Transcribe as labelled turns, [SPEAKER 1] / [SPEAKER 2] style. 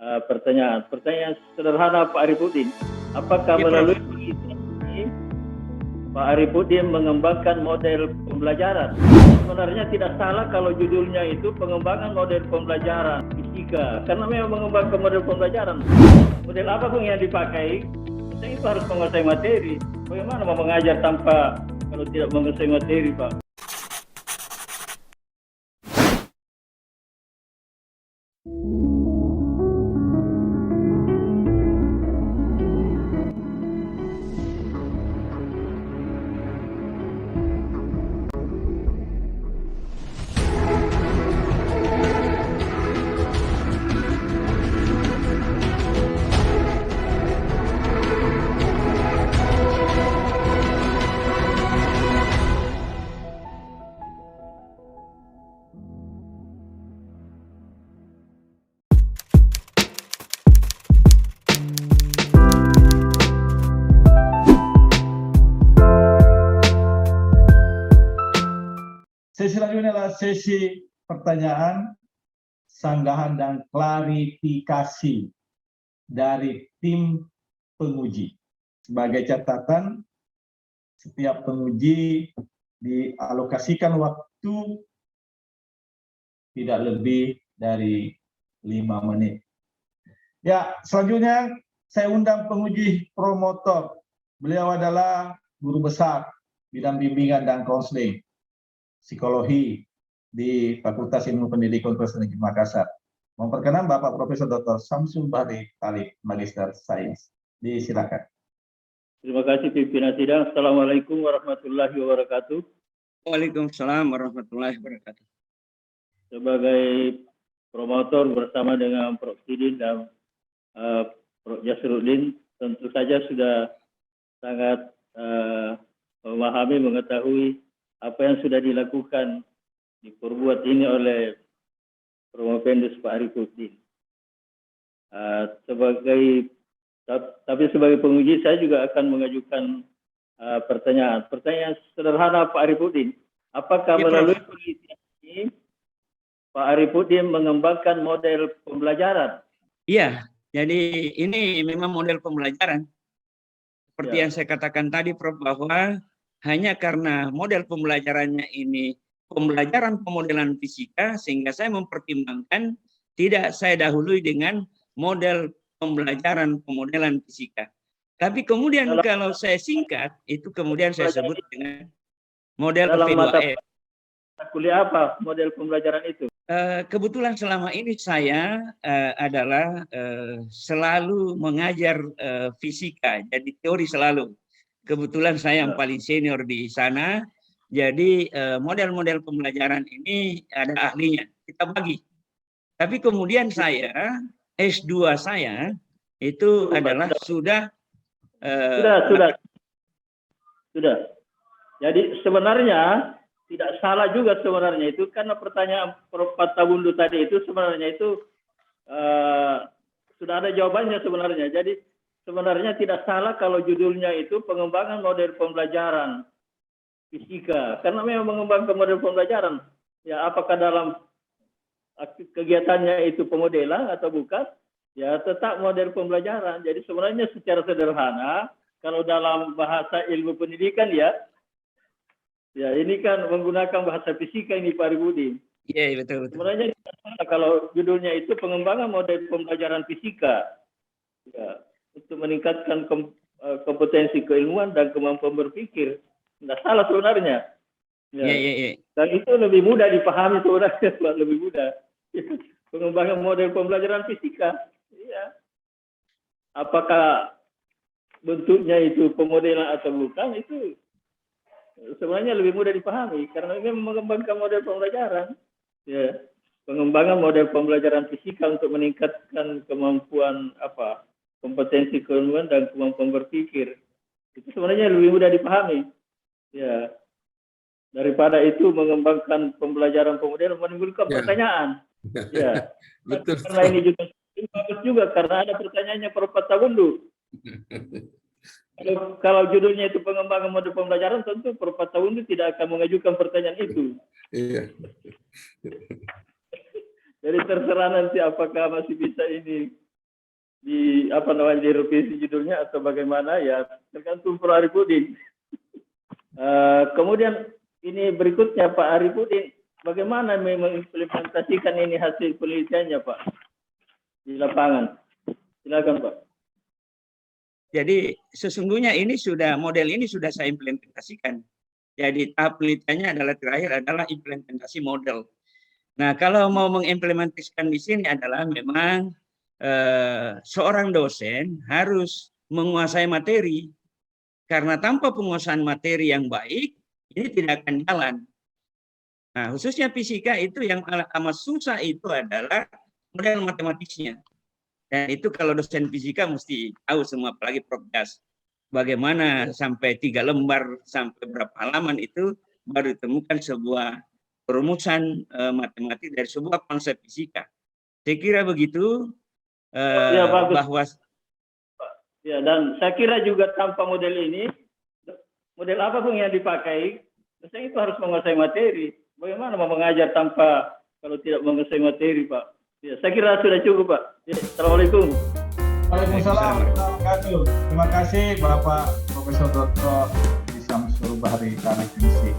[SPEAKER 1] pertanyaan. Pertanyaan sederhana Pak Arifudin. Apakah
[SPEAKER 2] Ya,
[SPEAKER 1] melalui
[SPEAKER 2] Prof.
[SPEAKER 1] penelitian ini Pak Arifudin mengembangkan model pembelajaran? Sebenarnya tidak salah kalau judulnya itu pengembangan model pembelajaran fisika, karena memang mengembangkan model pembelajaran. Model apapun yang dipakai, kita itu harus menguasai materi. Bagaimana mau mengajar tanpa kalau tidak menguasai materi, Pak?
[SPEAKER 3] Sesi selanjutnya adalah sesi pertanyaan, sanggahan, dan klarifikasi dari tim penguji. Sebagai catatan, setiap penguji dialokasikan waktu tidak lebih dari 5 menit. Ya, selanjutnya saya undang penguji promotor. Beliau adalah guru besar bidang bimbingan dan konseling psikologi di Fakultas Ilmu Pendidikan Universitas Negeri Makassar. Memperkenalkan Bapak Profesor Dr. Samsul Bahri Talib, Magister Sains. Disilakan.
[SPEAKER 1] Terima kasih pimpinan sidang. Assalamualaikum warahmatullahi wabarakatuh.
[SPEAKER 2] Waalaikumsalam warahmatullahi wabarakatuh.
[SPEAKER 1] Sebagai promotor bersama dengan Prof. Sidin dan Prof. Jasruddin, tentu saja sudah sangat memahami, mengetahui apa yang sudah dilakukan, diperbuat ini oleh Promovendus Pak Arifudin. Tapi sebagai penguji saya juga akan mengajukan pertanyaan. Pertanyaan sederhana Pak Arifudin. Apakah
[SPEAKER 2] Ya,
[SPEAKER 1] melalui
[SPEAKER 2] Prof.
[SPEAKER 1] penelitian ini Pak Arifudin mengembangkan model pembelajaran?
[SPEAKER 2] Iya, jadi ini memang model pembelajaran. Seperti
[SPEAKER 1] Ya.
[SPEAKER 2] yang saya katakan tadi, Prof, bahwa hanya karena model pembelajarannya ini pembelajaran pemodelan fisika, sehingga saya mempertimbangkan tidak saya dahului dengan model pembelajaran pemodelan fisika. Tapi kemudian
[SPEAKER 1] Dalam
[SPEAKER 2] kalau saya singkat, itu kemudian saya sebut dengan model
[SPEAKER 1] dalam mata
[SPEAKER 2] V2F.
[SPEAKER 1] kuliah apa model pembelajaran itu?
[SPEAKER 2] Kebetulan selama ini saya adalah selalu mengajar fisika, jadi teori selalu. Kebetulan saya yang paling senior di sana, jadi model-model pembelajaran ini ada ahlinya, kita bagi. Tapi kemudian saya, S2 saya, itu adalah sudah.
[SPEAKER 1] Jadi sebenarnya tidak salah juga sebenarnya itu, karena pertanyaan Prof. Patawundu tadi itu sebenarnya itu sudah ada jawabannya sebenarnya. Jadi sebenarnya tidak salah kalau judulnya itu pengembangan model pembelajaran fisika, karena memang mengembangkan model pembelajaran. Ya, apakah dalam kegiatannya itu pemodelan atau bukan? Ya, tetap model pembelajaran. Jadi sebenarnya secara sederhana, kalau dalam bahasa ilmu pendidikan ya ini kan menggunakan bahasa fisika ini Pak Arifudin.
[SPEAKER 2] Iya, betul.
[SPEAKER 1] Sebenarnya kalau judulnya itu pengembangan model pembelajaran fisika, ya, untuk meningkatkan kompetensi keilmuan dan kemampuan berpikir, tidak salah sebenarnya. Ya.
[SPEAKER 2] Iya.
[SPEAKER 1] Dan itu lebih mudah dipahami sebenarnya, lebih mudah. Pengembangan model pembelajaran fisika, ya. Apakah bentuknya itu pemodelan atau bukan, itu sebenarnya lebih mudah dipahami karena ini mengembangkan model pembelajaran. Ya, pengembangan model pembelajaran fisika untuk meningkatkan kemampuan kompetensi keilmuan dan kemampuan berpikir. Itu sebenarnya lebih mudah dipahami. Ya. Daripada itu mengembangkan pembelajaran pemodelan menimbulkan pertanyaan. Ya.
[SPEAKER 4] Betul.
[SPEAKER 1] Karena ini juga bagus juga karena ada pertanyaannya Prof. Patawundu. Kalau judulnya itu pengembangan model pembelajaran, tentu Prof. Patawundu tidak akan mengajukan pertanyaan itu.
[SPEAKER 4] Iya.
[SPEAKER 1] Jadi terserah nanti apakah masih bisa ini direvisi judulnya atau bagaimana ya, tergantung Prof. Arifudin. Kemudian ini berikutnya Pak Arifudin, bagaimana mengimplementasikan ini hasil penelitiannya Pak di lapangan? Silakan Pak.
[SPEAKER 2] Jadi sesungguhnya model ini sudah saya implementasikan. Jadi tahap penelitiannya terakhir adalah implementasi model. Nah, kalau mau mengimplementasikan di sini adalah memang seorang dosen harus menguasai materi. Karena tanpa penguasaan materi yang baik, ini tidak akan jalan. Nah, khususnya fisika itu yang amat susah itu adalah model matematisnya. Dan itu kalau dosen fisika mesti tahu semua, apalagi Prof. Das. Bagaimana sampai 3 lembar, sampai berapa halaman itu baru ditemukan sebuah perumusan matematik dari sebuah konsep fisika. Saya kira begitu,
[SPEAKER 1] ya, bagus.
[SPEAKER 2] bahwa...
[SPEAKER 1] Ya, dan saya kira juga tanpa model ini, model apapun yang dipakai, dosen itu harus menguasai materi. Bagaimana mau mengajar kalau tidak menguasai materi, Pak? Ya, saya kira sudah cukup, Pak. Ya, Assalamualaikum.
[SPEAKER 3] Waalaikumsalam warahmatullahi wabarakatuh. Terima kasih Bapak Profesor Dr. Syamsul Bahri Tarifisi.